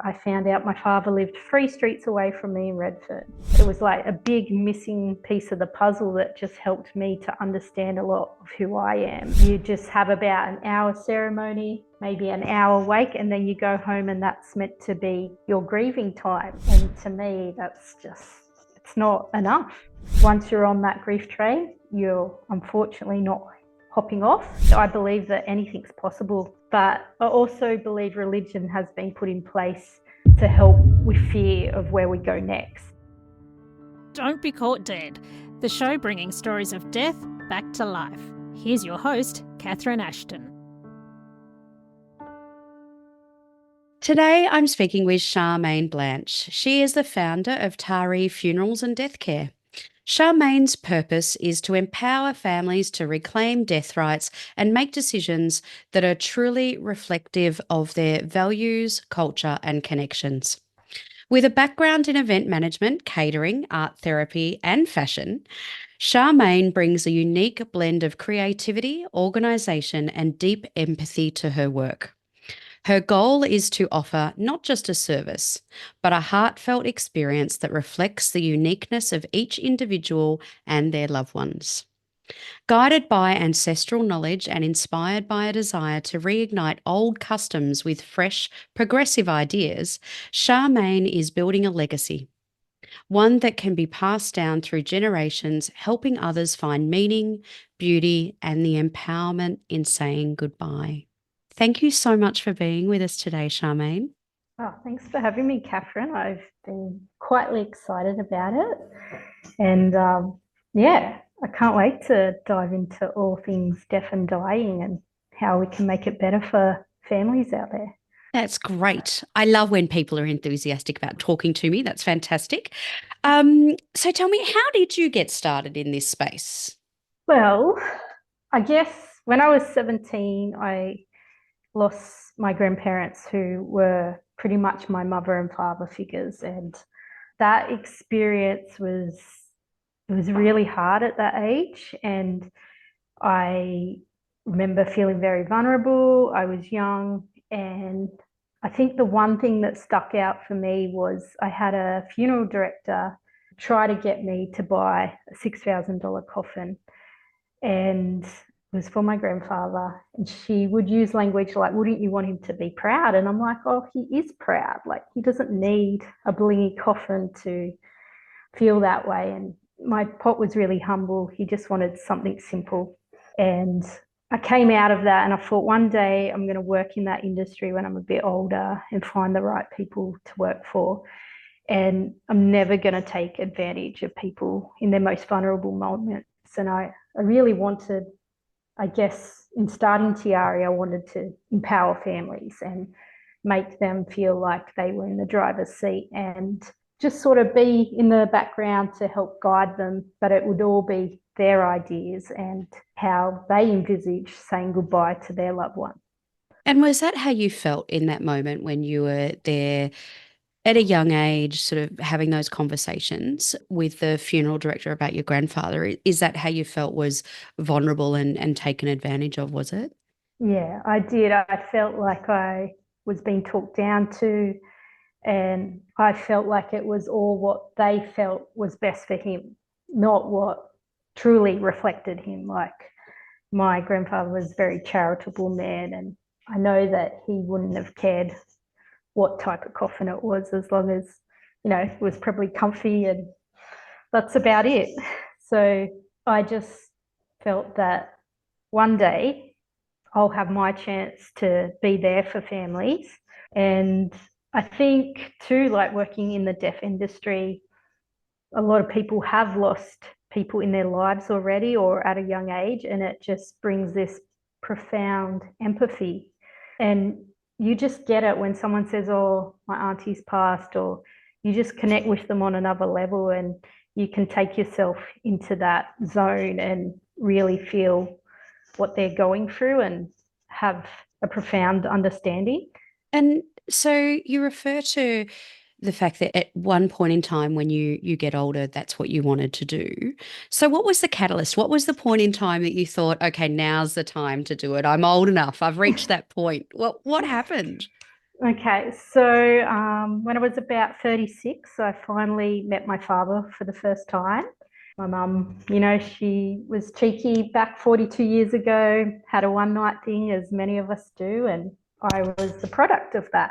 I found out my father lived 3 streets away from me in Redfern. It was like a big missing piece of the puzzle that just helped me to understand a lot of who I am. You just have about an hour ceremony, maybe an hour wake, and then you go home and that's meant to be your grieving time. And to me, it's not enough. Once you're on that grief train, you're unfortunately not hopping off. So I believe that anything's possible, but I also believe religion has been put in place to help with fear of where we go next. Don't Be Caught Dead, the show bringing stories of death back to life. Here's your host, Catherine Ashton. Today I'm speaking with Charmaine Blanch. She is the founder of Tiare Funerals and Deathcare. Charmaine's purpose is to empower families to reclaim death rights and make decisions that are truly reflective of their values, culture, and connections. With a background in event management, catering, art therapy, and fashion, Charmaine brings a unique blend of creativity, organisation, and deep empathy to her work. Her goal is to offer not just a service, but a heartfelt experience that reflects the uniqueness of each individual and their loved ones. Guided by ancestral knowledge and inspired by a desire to reignite old customs with fresh, progressive ideas, Charmaine is building a legacy, one that can be passed down through generations, helping others find meaning, beauty, and the empowerment in saying goodbye. Thank you so much for being with us today, Charmaine. Oh, thanks for having me, Catherine. I've been quietly excited about it. And I can't wait to dive into all things death and dying and how we can make it better for families out there. That's great. I love when people are enthusiastic about talking to me. That's fantastic. So tell me, how did you get started in this space? Well, I guess when I was 17, I lost my grandparents, who were pretty much my mother and father figures, and that experience was really hard at that age. And I remember feeling very vulnerable. I was young, and I think the one thing that stuck out for me was I had a funeral director try to get me to buy a $6,000 coffin, and it was for my grandfather, and she would use language like, wouldn't you want him to be proud? And I'm like, oh, he is proud. Like, he doesn't need a blingy coffin to feel that way. And my pot was really humble. He just wanted something simple. And I came out of that and I thought, one day I'm going to work in that industry when I'm a bit older and find the right people to work for. And I'm never going to take advantage of people in their most vulnerable moments. And I really wanted, I guess, in starting Tiare, I wanted to empower families and make them feel like they were in the driver's seat and just sort of be in the background to help guide them, but it would all be their ideas and how they envisage saying goodbye to their loved one. And was that how you felt in that moment when you were there at a young age, sort of having those conversations with the funeral director about your grandfather? Is that how you felt, was vulnerable and taken advantage of, was it? Yeah, I did. I felt like I was being talked down to, and I felt like it was all what they felt was best for him, not what truly reflected him. Like, my grandfather was a very charitable man, and I know that he wouldn't have cared what type of coffin it was, as long as, it was probably comfy, and that's about it. So I just felt that one day I'll have my chance to be there for families. And I think too, like working in the deaf industry, a lot of people have lost people in their lives already or at a young age, and it just brings this profound empathy. And you just get it when someone says, oh, my auntie's passed, or you just connect with them on another level, and you can take yourself into that zone and really feel what they're going through and have a profound understanding. And so you refer to the fact that at one point in time when you get older, that's what you wanted to do. So what was the catalyst? What was the point in time that you thought, okay, now's the time to do it? I'm old enough. I've reached that point. What happened? Okay, so when I was about 36, I finally met my father for the first time. My mum, she was cheeky back 42 years ago, had a one night thing, as many of us do, and I was the product of that.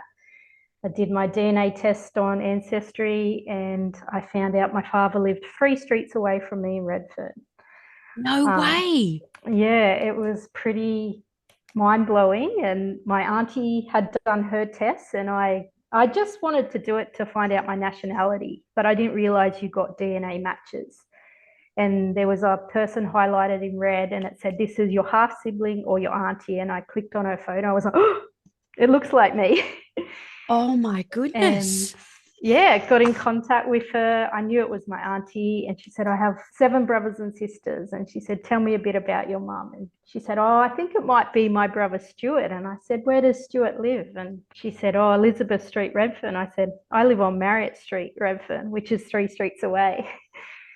I did my DNA test on Ancestry and I found out my father lived 3 streets away from me in Redfern. No Um, way. yeah, it was pretty mind blowing. And my auntie had done her tests, and I just wanted to do it to find out my nationality, but I didn't realize you got DNA matches. And there was a person highlighted in red, and it said, "This is your half sibling or your auntie." And I clicked on her photo. I was like, "Oh, it looks like me." Oh my And goodness. yeah, got in contact with her. I knew it was my auntie, and she said, "I have 7 brothers and sisters." And she said, "Tell me a bit about your mum." And she said, "Oh, I think it might be my brother Stuart." And I said, "Where does Stuart live?" And she said, "Oh, Elizabeth Street, Redfern." I said, "I live on Marriott Street, Redfern, which is 3 streets away."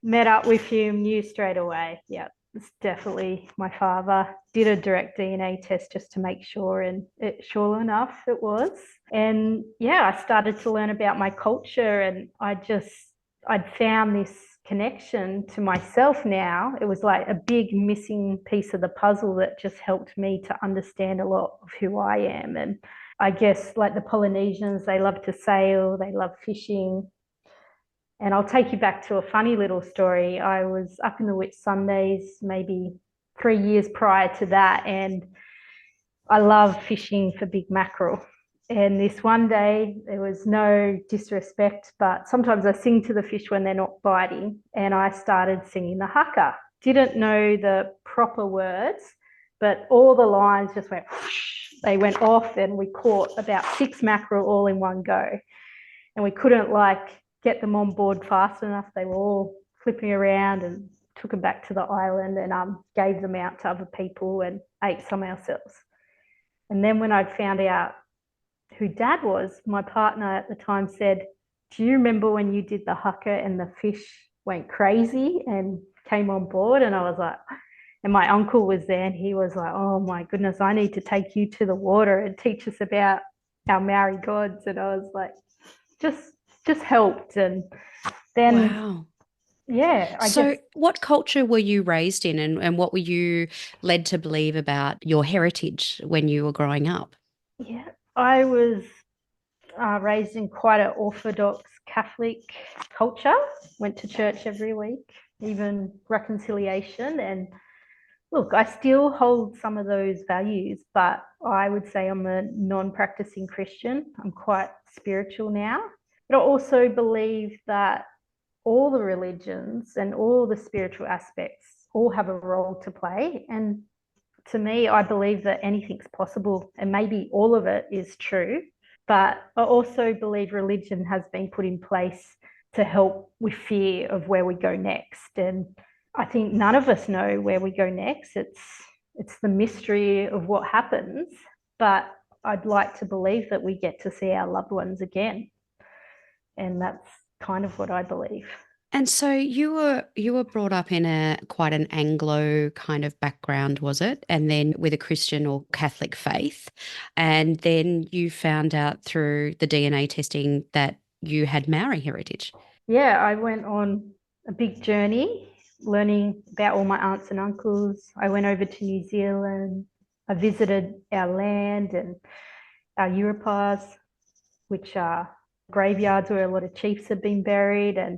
Met up with him, knew straight away. Yeah, it's definitely my father. Did a direct DNA test just to make sure, and sure enough, it was. And yeah, I started to learn about my culture, and I'd found this connection to myself now. It was like a big missing piece of the puzzle that just helped me to understand a lot of who I am. And I guess like the Polynesians, they love to sail, they love fishing. And I'll take you back to a funny little story. I was up in the Whitsundays maybe 3 years prior to that, and I love fishing for big mackerel. And this one day, there was no disrespect, but sometimes I sing to the fish when they're not biting, and I started singing the haka. Didn't know the proper words, but all the lines just went whoosh. They went off, and we caught about 6 mackerel all in one go. And we couldn't get them on board fast enough. They were all flipping around, and took them back to the island and gave them out to other people and ate some ourselves. And then when I'd found out who Dad was, my partner at the time said, "Do you remember when you did the haka and the fish went crazy and came on board?" And I was like, and my uncle was there, and he was like, "Oh my goodness, I need to take you to the water and teach us about our Maori gods." And I was like, just just helped. And then Wow. yeah, I guess So, what culture were you raised in, and what were you led to believe about your heritage when you were growing up? yeah, I was raised in quite an orthodox Catholic culture. Went to church every week, even reconciliation. And look, I still hold some of those values, but I would say I'm a non-practicing Christian. I'm quite spiritual now, but I also believe that all the religions and all the spiritual aspects all have a role to play. And to me, I believe that anything's possible, and maybe all of it is true. But I also believe religion has been put in place to help with fear of where we go next. And I think none of us know where we go next. It's the mystery of what happens. But I'd like to believe that we get to see our loved ones again. And that's kind of what I believe. And so you were brought up in a quite an Anglo kind of background, was it? And then with a Christian or Catholic faith. And then you found out through the DNA testing that you had Maori heritage. Yeah, I went on a big journey learning about all my aunts and uncles. I went over to New Zealand. I visited our land and our Europas, which are graveyards where a lot of chiefs have been buried, and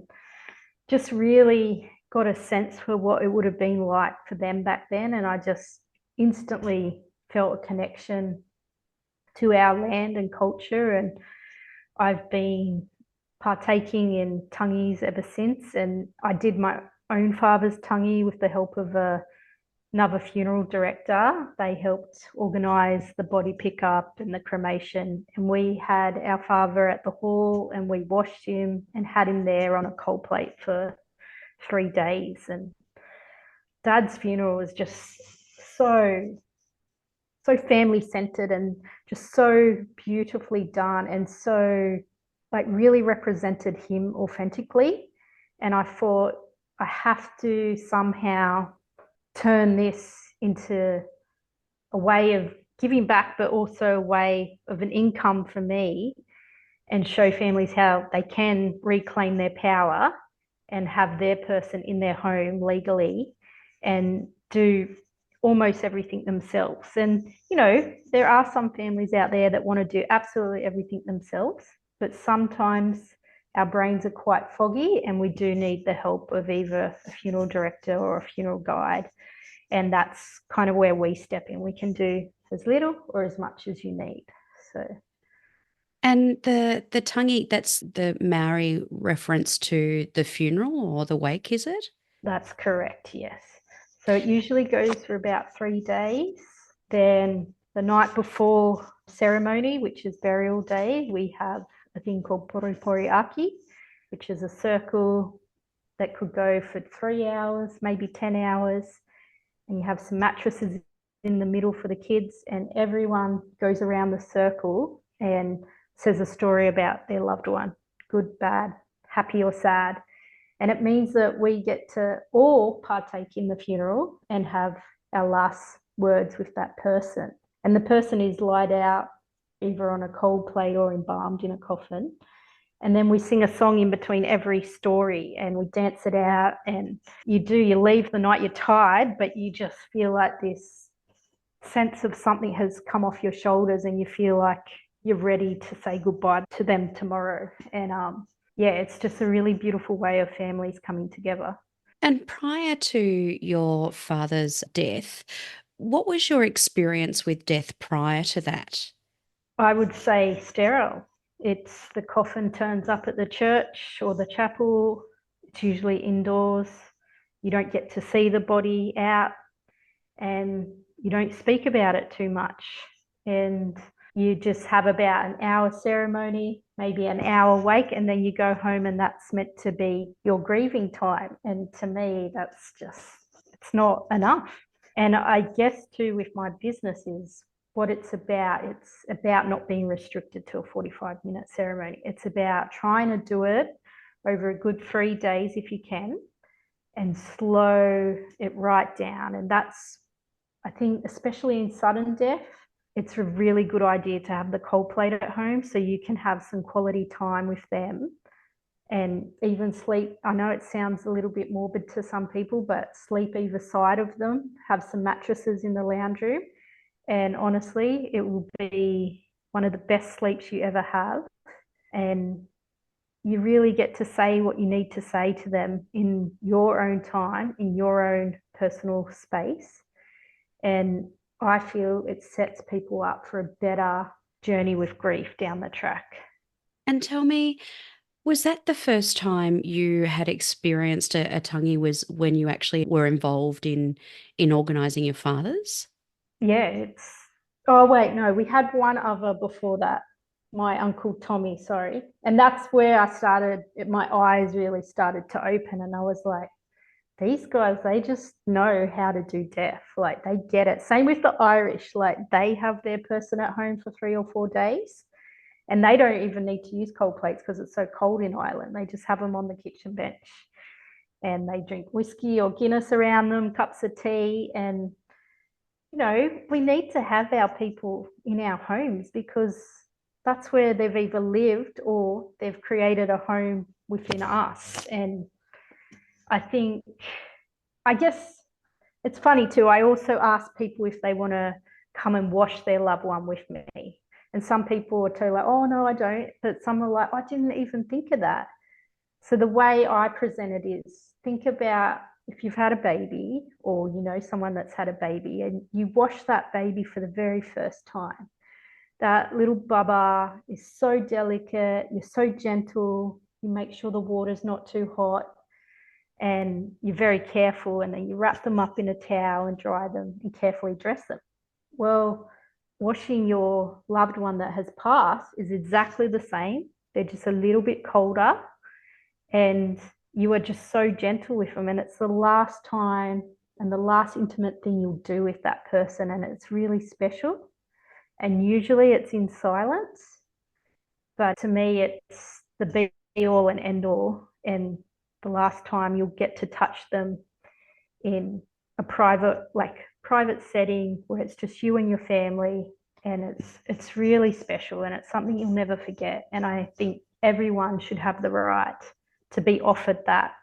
just really got a sense for what it would have been like for them back then. And I just instantly felt a connection to our land and culture. And I've been partaking in tangies ever since. And I did my own father's tangi with the help of another funeral director. They helped organise the body pickup and the cremation. And we had our father at the hall, and we washed him and had him there on a cold plate for 3 days. And Dad's funeral was just so family centered and just so beautifully done, and so really represented him authentically. And I thought, I have to somehow turn this into a way of giving back, but also a way of an income for me, and show families how they can reclaim their power and have their person in their home legally and do almost everything themselves. And, you know, there are some families out there that want to do absolutely everything themselves, but sometimes our brains are quite foggy and we do need the help of either a funeral director or a funeral guide. And that's kind of where we step in. We can do as little or as much as you need. So. And the tangi, that's the Maori reference to the funeral or the wake, is it? That's correct, yes. So it usually goes for about 3 days. Then the night before ceremony, which is burial day, we have a thing called poripori aki, which is a circle that could go for 3 hours, maybe 10 hours. And you have some mattresses in the middle for the kids, and everyone goes around the circle and says a story about their loved one, good, bad, happy or sad. And it means that we get to all partake in the funeral and have our last words with that person. And the person is lied out either on a cold plate or embalmed in a coffin. And then we sing a song in between every story and we dance it out. And you leave the night, you're tired, but you just feel like this sense of something has come off your shoulders and you feel like you're ready to say goodbye to them tomorrow. And yeah, it's just a really beautiful way of families coming together. And prior to your father's death, what was your experience with death prior to that? I would say sterile. It's the coffin turns up at the church or the chapel. It's usually indoors. You don't get to see the body out and you don't speak about it too much. And you just have about an hour ceremony, maybe an hour wake, and then you go home and that's meant to be your grieving time. And to me, that's just, it's not enough. And I guess too with my business is what it's about not being restricted to a 45-minute ceremony. It's about trying to do it over a good 3 days if you can and slow it right down. And that's, I think, especially in sudden death, it's a really good idea to have the cold plate at home so you can have some quality time with them and even sleep. I know it sounds a little bit morbid to some people, but sleep either side of them, have some mattresses in the lounge room. And honestly, it will be one of the best sleeps you ever have. And you really get to say what you need to say to them in your own time, in your own personal space. And I feel it sets people up for a better journey with grief down the track. And tell me, was that the first time you had experienced a tangi was when you actually were involved in organising your father's? Yeah, oh wait, no, we had one other before that. My uncle Tommy, sorry. And that's where my eyes really started to open and I was like, these guys, they just know how to do death. Like they get it. Same with the Irish, like they have their person at home for 3 or 4 days and they don't even need to use cold plates because it's so cold in Ireland. They just have them on the kitchen bench and they drink whiskey or Guinness around them, cups of tea. And, you know, we need to have our people in our homes because that's where they've either lived or they've created a home within us. And I guess it's funny too. I also ask people if they want to come and wash their loved one with me. And some people are totally like, oh, no, I don't. But some are like, I didn't even think of that. So the way I present it is think about if you've had a baby or you know someone that's had a baby and you wash that baby for the very first time. That little bubba is so delicate. You're so gentle. You make sure the water's not too hot. And you're very careful and then you wrap them up in a towel and dry them and carefully dress them. Well, washing your loved one that has passed is exactly the same. They're just a little bit colder and you are just so gentle with them and it's the last time and the last intimate thing you'll do with that person and it's really special. And usually it's in silence, but to me it's the be all and end all and the last time you'll get to touch them in a private, like private setting where it's just you and your family, and it's really special, and it's something you'll never forget. And I think everyone should have the right to be offered that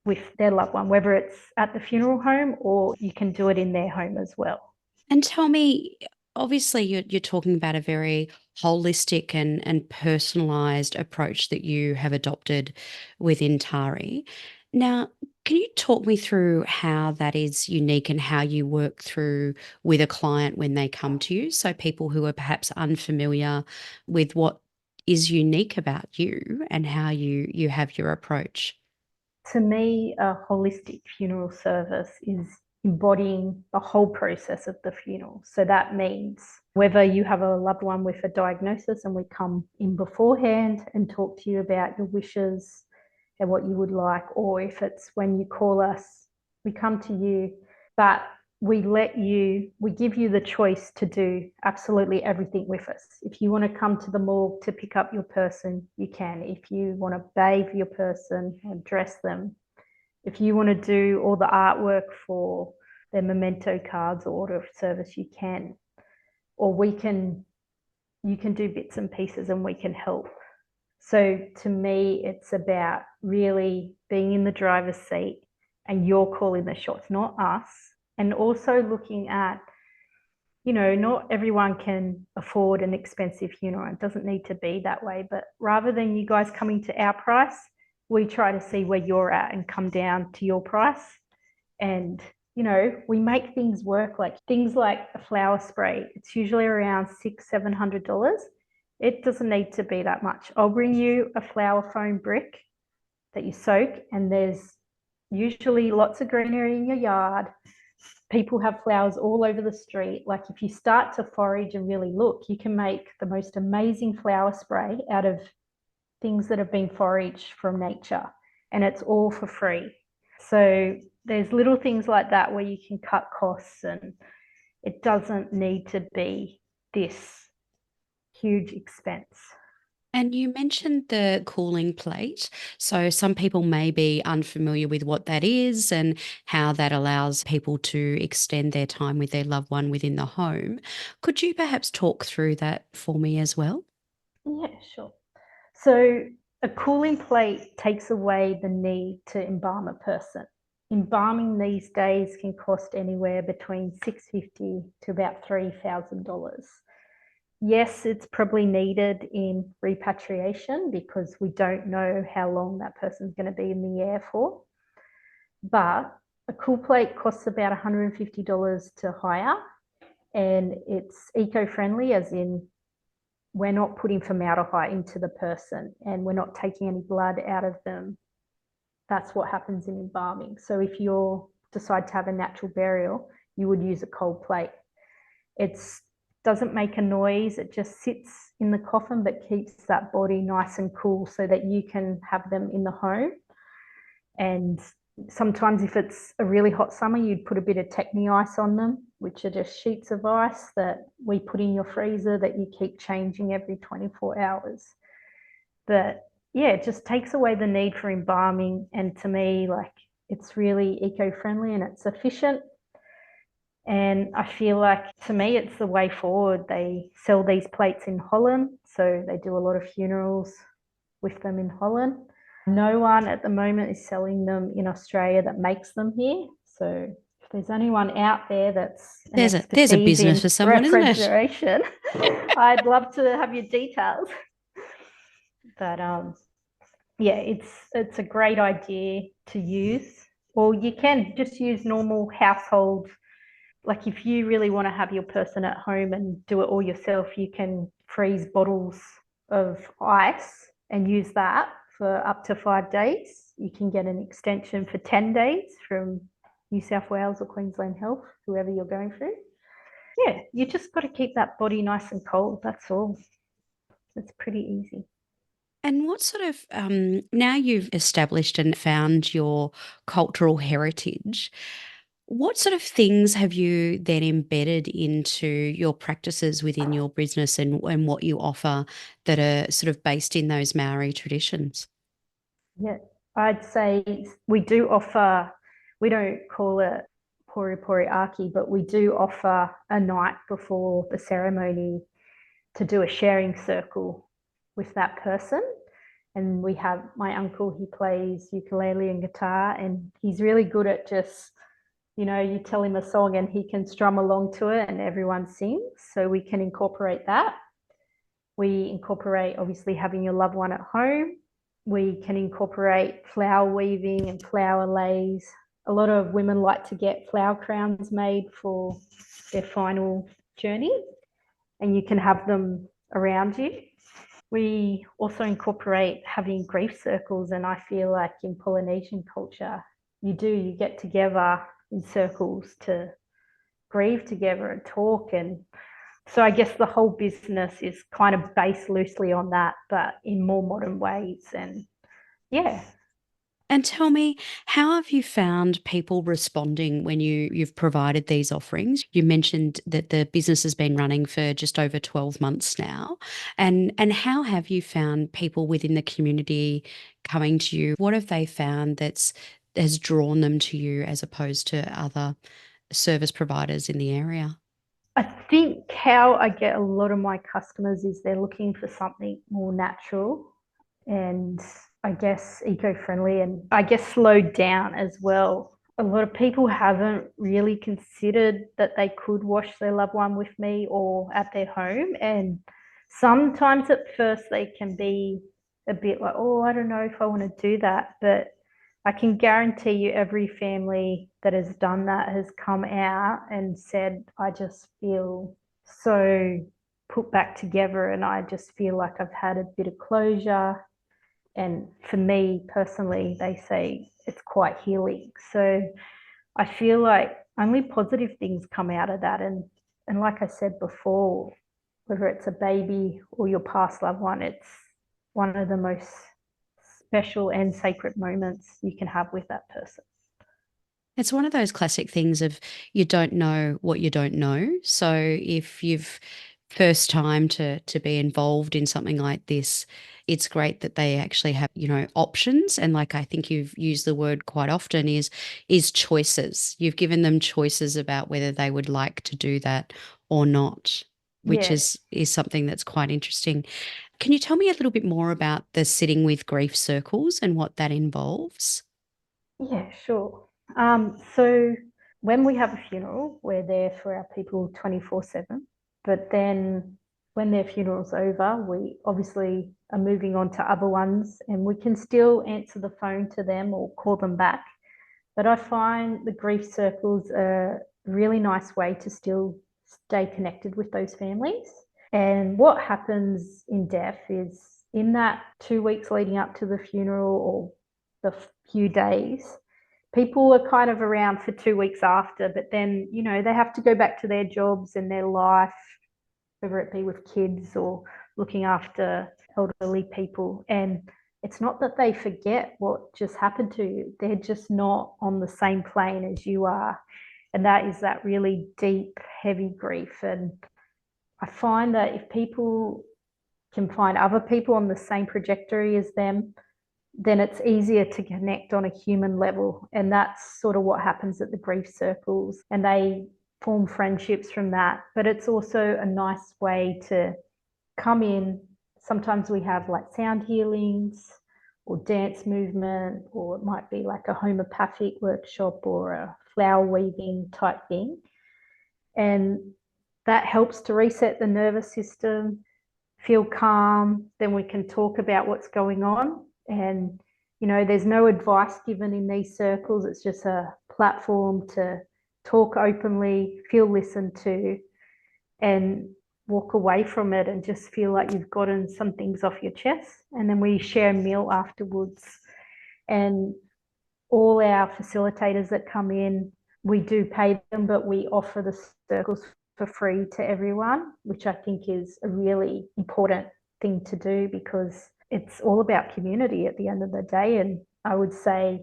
with their loved one, whether it's at the funeral home or you can do it in their home as well. And tell me, obviously, you're talking about a very holistic and personalized approach that you have adopted within Tari. Now, can you talk me through how that is unique and how you work through with a client when they come to you? So, people who are perhaps unfamiliar with what is unique about you and how you have your approach. To me, a holistic funeral service is embodying the whole process of the funeral. So that means whether you have a loved one with a diagnosis and we come in beforehand and talk to you about your wishes and what you would like, or if it's when you call us, we come to you, but we give you the choice to do absolutely everything with us. If you want to come to the morgue to pick up your person, you can. If you want to bathe your person and dress them, if you want to do all the artwork for their memento cards or order of service, you can. Or you can do bits and pieces and we can help. So to me, it's about really being in the driver's seat and you're calling the shots, not us. And also looking at, not everyone can afford an expensive funeral. It doesn't need to be that way. But rather than you guys coming to our price, we try to see where you're at and come down to your price. And, we make things work, like things like a flower spray. It's usually around $600-700. It doesn't need to be that much. I'll bring you a flower foam brick that you soak, and there's usually lots of greenery in your yard. People have flowers all over the street. Like if you start to forage and really look, you can make the most amazing flower spray out of things that have been foraged from nature, and it's all for free. So there's little things like that where you can cut costs, and it doesn't need to be this huge expense. And you mentioned the cooling plate. So some people may be unfamiliar with what that is and how that allows people to extend their time with their loved one within the home. Could you perhaps talk through that for me as well? Yeah, sure. So a cooling plate takes away the need to embalm a person. Embalming these days can cost anywhere between $650 to about $3,000. Yes, it's probably needed in repatriation because we don't know how long that person's going to be in the air for. But a cool plate costs about $150 to hire, and it's eco-friendly, as in we're not putting formaldehyde into the person and we're not taking any blood out of them. That's what happens in embalming. So if you decide to have a natural burial, you would use a cold plate. It doesn't make a noise. It just sits in the coffin but keeps that body nice and cool so that you can have them in the home. And sometimes if it's a really hot summer, you'd put a bit of Techni ice on them, which are just sheets of ice that we put in your freezer that you keep changing every 24 hours. But yeah, it just takes away the need for embalming. And to me, like, it's really eco-friendly and it's efficient. And I feel like, to me, it's the way forward. They sell these plates in Holland, so they do a lot of funerals with them in Holland. No one at the moment is selling them in Australia that makes them here. So if there's anyone out there that's an There's a expertise business in for someone, isn't it? refrigeration, I'd love to have your details. But yeah, it's a great idea to use. Or you can just use normal household. Like if you really want to have your person at home and do it all yourself, you can freeze bottles of ice and use that for up to 5 days. You can get an extension for 10 days from New South Wales or Queensland Health, whoever you're going through. Yeah, you just got to keep that body nice and cold. That's all. It's pretty easy. And what sort of, now you've established and found your cultural heritage, what sort of things have you then embedded into your practices within your business and what you offer that are sort of based in those Maori traditions? Yeah, I'd say we do offer, we don't call it pori pori aki, but we do offer a night before the ceremony to do a sharing circle with that person. And we have my uncle, he plays ukulele and guitar, and he's really good at just, you tell him a song and he can strum along to it and everyone sings. So we can incorporate that. We incorporate obviously having your loved one at home. We can incorporate flower weaving and flower lays. A lot of women like to get flower crowns made for their final journey, and you can have them around you. We also incorporate having grief circles, and I feel like in Polynesian culture, you get together in circles to grieve together and talk. And so I guess the whole business is kind of based loosely on that, but in more modern ways. And yeah. And tell me, how have you found people responding when you've provided these offerings? You mentioned that the business has been running for just over 12 months now. And how have you found people within the community coming to you? What have they found has drawn them to you as opposed to other service providers in the area? I think how I get a lot of my customers is they're looking for something more natural and I guess eco-friendly, and I guess slowed down as well. A lot of people haven't really considered that they could wash their loved one with me or at their home. And sometimes at first they can be a bit like, oh, I don't know if I want to do that. But I can guarantee you every family that has done that has come out and said, I just feel so put back together and I just feel like I've had a bit of closure. And for me personally, they say it's quite healing. So I feel like only positive things come out of that. And like I said before, whether it's a baby or your past loved one, it's one of the most special and sacred moments you can have with that person. It's one of those classic things of you don't know what you don't know. So if you've first time to be involved in something like this, it's great that they actually have, options. And like I think you've used the word quite often is choices. You've given them choices about whether they would like to do that or not, which Yeah. is something that's quite interesting. Can you tell me a little bit more about the sitting with grief circles and what that involves? Yeah, sure. So when we have a funeral, we're there for our people 24/7. But then when their funeral's over, we obviously are moving on to other ones and we can still answer the phone to them or call them back. But I find the grief circles are a really nice way to still stay connected with those families. And what happens in death is in that 2 weeks leading up to the funeral or the few days, people are kind of around for 2 weeks after, but then, they have to go back to their jobs and their life, whether it be with kids or looking after elderly people. And it's not that they forget what just happened to you, they're just not on the same plane as you are. And that is that really deep, heavy grief. And I find that if people can find other people on the same trajectory as them, then it's easier to connect on a human level. And that's sort of what happens at the grief circles. And they form friendships from that. But it's also a nice way to come in. Sometimes we have like sound healings or dance movement, or it might be like a homeopathic workshop or a flower weaving type thing. And that helps to reset the nervous system, feel calm. Then we can talk about what's going on. And, there's no advice given in these circles. It's just a platform to talk openly, feel listened to, and walk away from it and just feel like you've gotten some things off your chest. And then we share a meal afterwards. And all our facilitators that come in, we do pay them, but we offer the circles for free to everyone, which I think is a really important thing to do because it's all about community at the end of the day. And I would say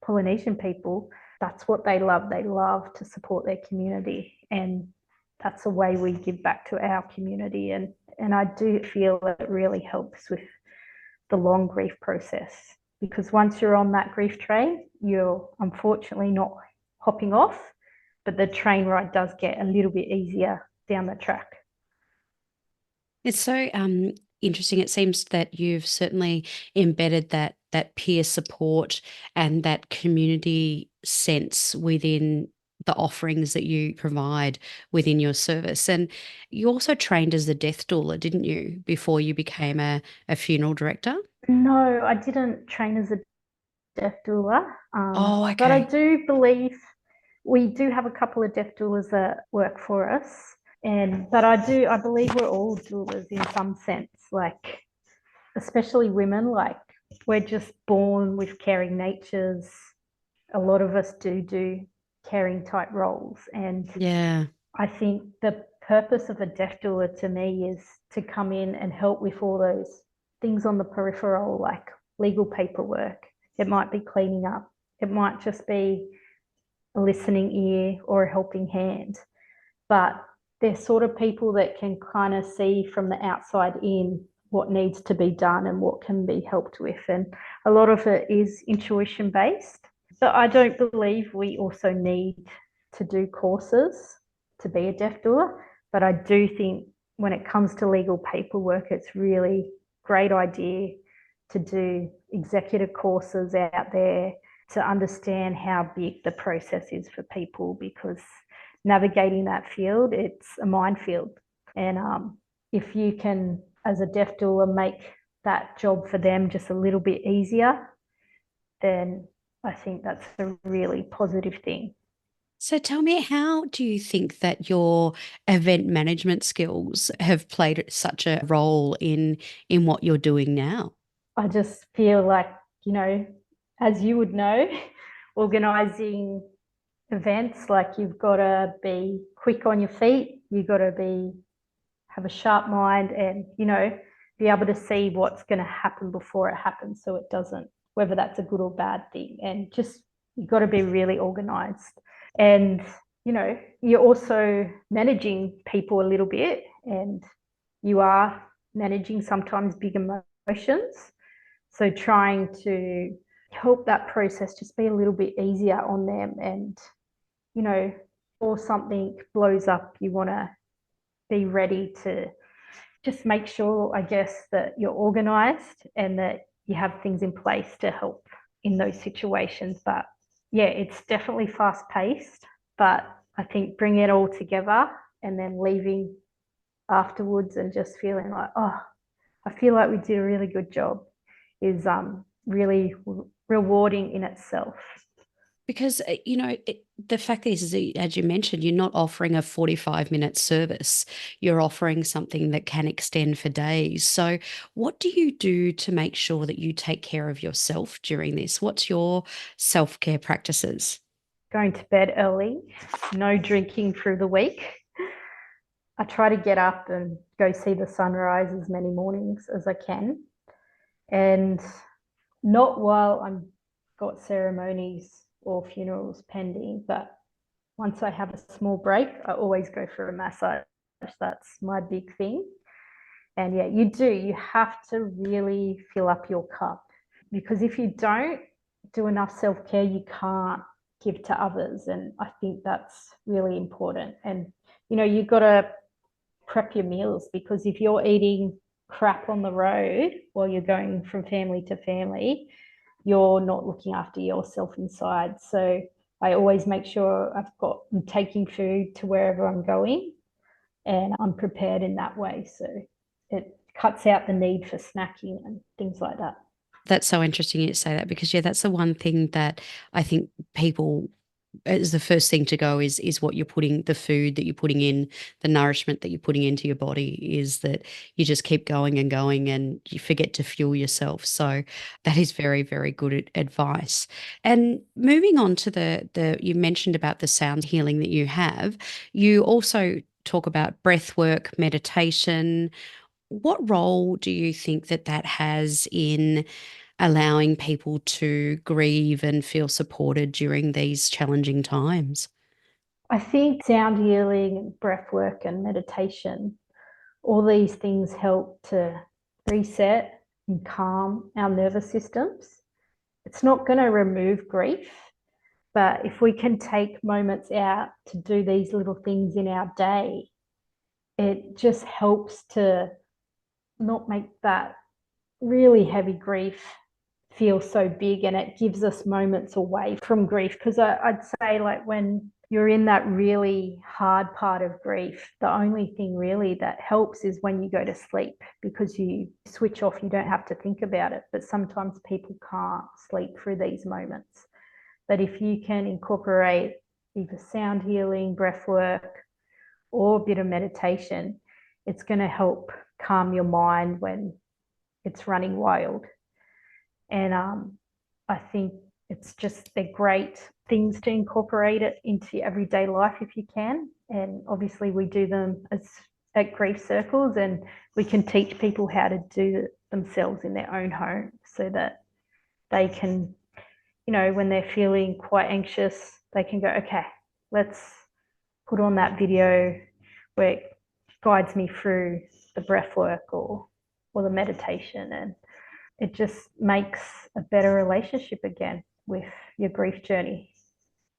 Polynesian people, that's what they love. They love to support their community. And that's a way we give back to our community. And I do feel that it really helps with the long grief process, because once you're on that grief train, you're unfortunately not hopping off. but the train ride does get a little bit easier down the track. It's so interesting. It seems that you've certainly embedded that peer support and that community sense within the offerings that you provide within your service. And you also trained as a death doula, didn't you, before you became a funeral director? No, I didn't train as a death doula, Oh, but I okay. do believe we do have a couple of death doulas that work for us. But I believe we're all doulas in some sense, like especially women, like we're just born with caring natures. A lot of us do caring type roles. And Yeah. I think the purpose of a death doula to me is to come in and help with all those things on the peripheral, like legal paperwork. It might be cleaning up. It might just be a listening ear or a helping hand. But they're sort of people that can kind of see from the outside in what needs to be done and what can be helped with. And a lot of it is intuition based. But I don't believe we also need to do courses to be a deaf doula. But I do think when it comes to legal paperwork, it's really great idea to do executive courses out there to understand how big the process is for people, because navigating that field, it's a minefield. And if you can, as a deaf doula, make that job for them just a little bit easier, then I think that's a really positive thing. So tell me, how do you think that your event management skills have played such a role in what you're doing now? I just feel like, you know, as you would know, organizing events, like you've got to be quick on your feet, you've got to have a sharp mind, and be able to see what's going to happen before it happens, so it doesn't, whether that's a good or bad thing. And just, you've got to be really organized. And you're also managing people a little bit, and you are managing sometimes big emotions, so trying to help that process just be a little bit easier on them. And or something blows up, you want to be ready to just make sure, I guess, that you're organized and that you have things in place to help in those situations. But yeah, it's definitely fast paced, but I think bringing it all together and then leaving afterwards and just feeling like, oh, I feel like we did a really good job is really rewarding in itself. Because, the fact is that, as you mentioned, you're not offering a 45-minute service. You're offering something that can extend for days. So what do you do to make sure that you take care of yourself during this? What's your self-care practices? Going to bed early, no drinking through the week. I try to get up and go see the sunrise as many mornings as I can. And not while I'm got ceremonies or funerals pending, but once I have a small break, I always go for a massage. That's my big thing. And yeah, you have to really fill up your cup, because if you don't do enough self-care, you can't give to others. And I think that's really important. And you've got to prep your meals, because if you're eating crap on the road while you're going from family to family, you're not looking after yourself inside. So I always make sure I'm taking food to wherever I'm going, and I'm prepared in that way. So it cuts out the need for snacking and things like that. That's so interesting you say that, because, yeah, that's the one thing that I think people, is the first thing to go is what you're putting, the food that you're putting in, the nourishment that you're putting into your body, is that you just keep going and going and you forget to fuel yourself. So that is very, very good advice. And moving on to the you mentioned about the sound healing that you have, you also talk about breath work, meditation. What role do you think that has in allowing people to grieve and feel supported during these challenging times? I think sound healing, breath work, and meditation, all these things help to reset and calm our nervous systems. It's not going to remove grief, But if we can take moments out to do these little things in our day, it just helps to not make that really heavy grief feel so big, and it gives us moments away from grief. Because I'd say, like, when you're in that really hard part of grief, the only thing really that helps is when you go to sleep, because you switch off, you don't have to think about it. But sometimes people can't sleep through these moments. But if you can incorporate either sound healing, breath work, or a bit of meditation, it's going to help calm your mind when it's running wild. And I think they're great things to incorporate it into your everyday life if you can. And obviously we do them at grief circles, and we can teach people how to do it themselves in their own home, so that they can, when they're feeling quite anxious, they can go, okay, let's put on that video where it guides me through the breath work or the meditation, and it just makes a better relationship again with your grief journey.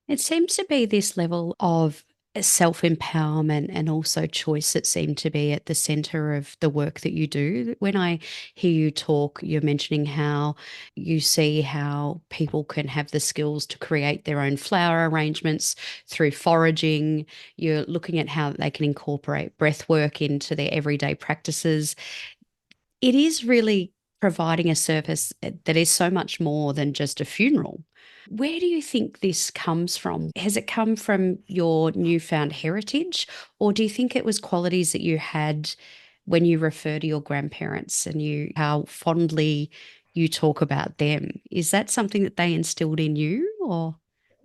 It seems to be this level of self-empowerment and also choice that seem to be at the center of the work that you do. When I hear you talk, you're mentioning how you see how people can have the skills to create their own flower arrangements through foraging. You're looking at how they can incorporate breath work into their everyday practices. It is really providing a service that is so much more than just a funeral. Where do you think this comes from? Has it come from your newfound heritage, or do you think it was qualities that you had when you refer to your grandparents and how fondly you talk about them? Is that something that they instilled in you, or?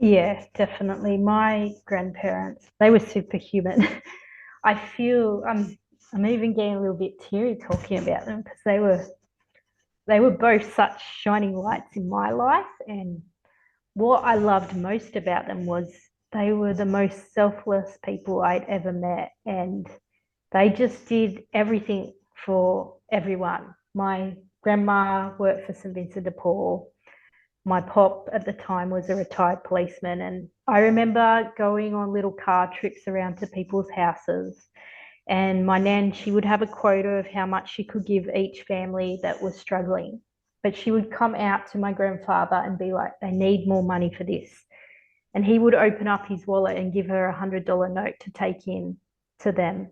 Yeah, definitely. My grandparents, they were superhuman. I feel I'm even getting a little bit teary talking about them, because they were both such shining lights in my life. And what I loved most about them was they were the most selfless people I'd ever met, and they just did everything for everyone. My grandma worked for St Vincent de Paul. My pop at the time was a retired policeman, and I remember going on little car trips around to people's houses. And my nan, she would have a quota of how much she could give each family that was struggling. But she would come out to my grandfather and be like, they need more money for this. And he would open up his wallet and give her $100 note to take in to them,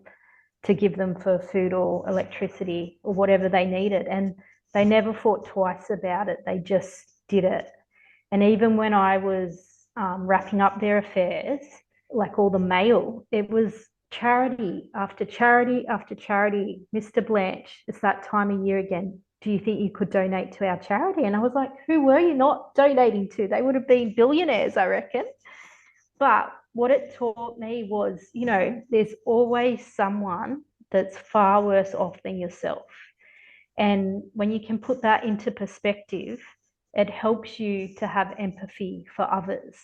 to give them for food or electricity or whatever they needed. And they never thought twice about it. They just did it. And even when I was wrapping up their affairs, like all the mail, it was charity after charity after charity. Mr. Blanch, it's that time of year again. Do you think you could donate to our charity? And I was like, who were you not donating to? They would have been billionaires, I reckon. But what it taught me was, there's always someone that's far worse off than yourself. And when you can put that into perspective, it helps you to have empathy for others.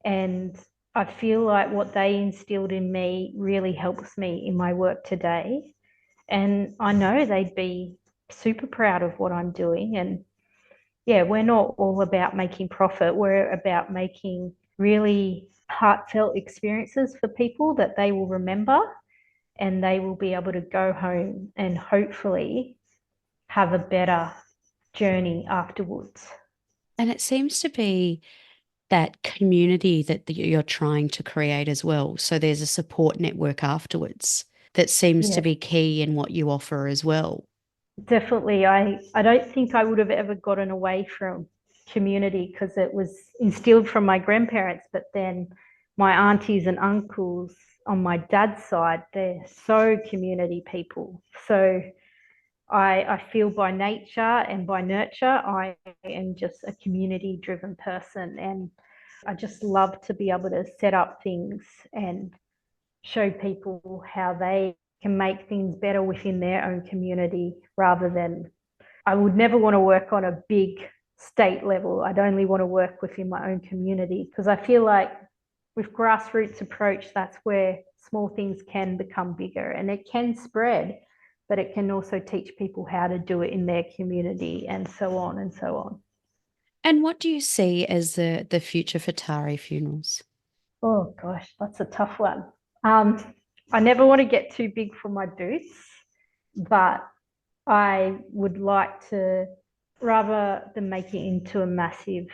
And I feel like what they instilled in me really helps me in my work today. And I know they'd be super proud of what I'm doing. And yeah, we're not all about making profit. We're about making really heartfelt experiences for people that they will remember, and they will be able to go home and hopefully have a better journey afterwards. And it seems to be that community that you're trying to create as well. So there's a support network afterwards that seems to Yeah, be key in what you offer as well. definitely. I don't think I would have ever gotten away from community, because it was instilled from my grandparents, but then my aunties and uncles on my dad's side, they're so community people. So I feel by nature and by nurture, I am just a community driven person. And I just love to be able to set up things and show people how they can make things better within their own community, rather than, I would never want to work on a big state level. I'd only want to work within my own community, because I feel like with grassroots approach, that's where small things can become bigger, and it can spread, but it can also teach people how to do it in their community, and so on and so on. And what do you see as the future for Tiare Funerals? Oh gosh, that's a tough one. I never want to get too big for my boots, but I would like to, rather than make it into a massive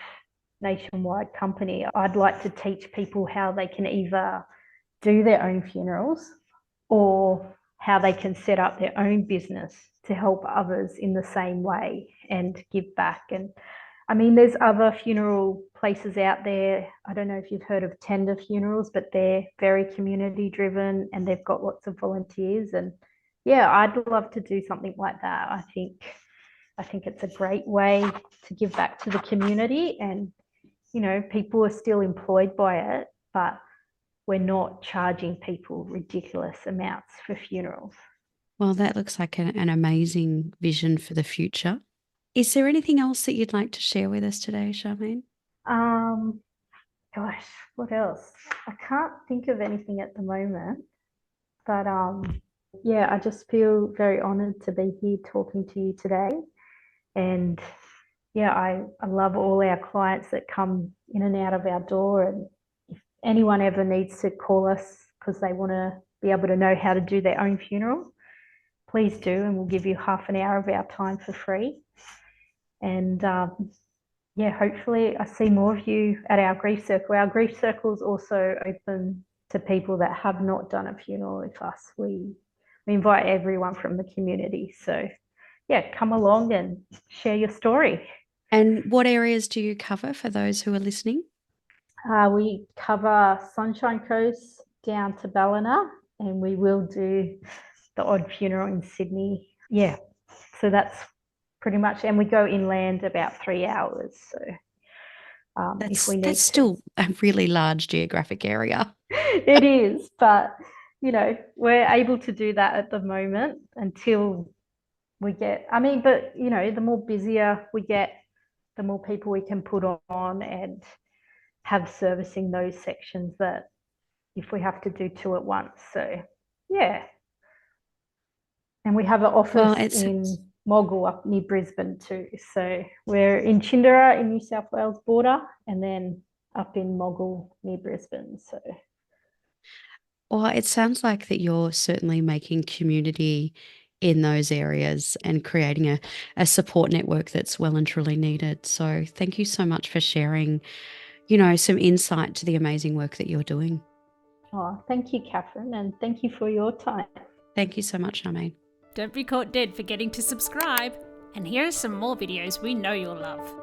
nationwide company, I'd like to teach people how they can either do their own funerals or how they can set up their own business to help others in the same way and give back. And I mean, there's other funeral places out there. I don't know if you've heard of Tender Funerals, but they're very community driven and they've got lots of volunteers. And yeah, I'd love to do something like that. I think it's a great way to give back to the community, and people are still employed by it, but we're not charging people ridiculous amounts for funerals. Well, that looks like an amazing vision for the future. Is there anything else that you'd like to share with us today, Charmaine? Um, Gosh, what else? I can't think of anything at the moment, but yeah, I just feel very honored to be here talking to you today. And yeah, I love all our clients that come in and out of our door. And if anyone ever needs to call us because they want to be able to know how to do their own funeral, please do, and we'll give you half an hour of our time for free. And yeah, hopefully I see more of you at our grief circle. Our grief circle is also open to people that have not done a funeral with us. We invite everyone from the community. So yeah, come along and share your story. And what areas do you cover for those who are listening? We cover Sunshine Coast down to Ballina, and we will do the odd funeral in Sydney. Yeah, so that's pretty much, and we go inland about 3 hours. So if we need That's still a really large geographic area. it is, but we're able to do that at the moment until we get, I mean, but the more busier we get, the more people we can put on and have servicing those sections, that if we have to do two at once. So yeah. And we have an office in Moggle up near Brisbane too. So we're in Chindera in New South Wales border, and then up in Moggle near Brisbane. So well, it sounds like that you're certainly making community in those areas and creating a support network that's well and truly needed. So thank you so much for sharing, some insight to the amazing work that you're doing. oh, thank you, Catherine, and thank you for your time. Thank you so much, Charmaine. Don't be caught dead forgetting to subscribe. And here are some more videos we know you'll love.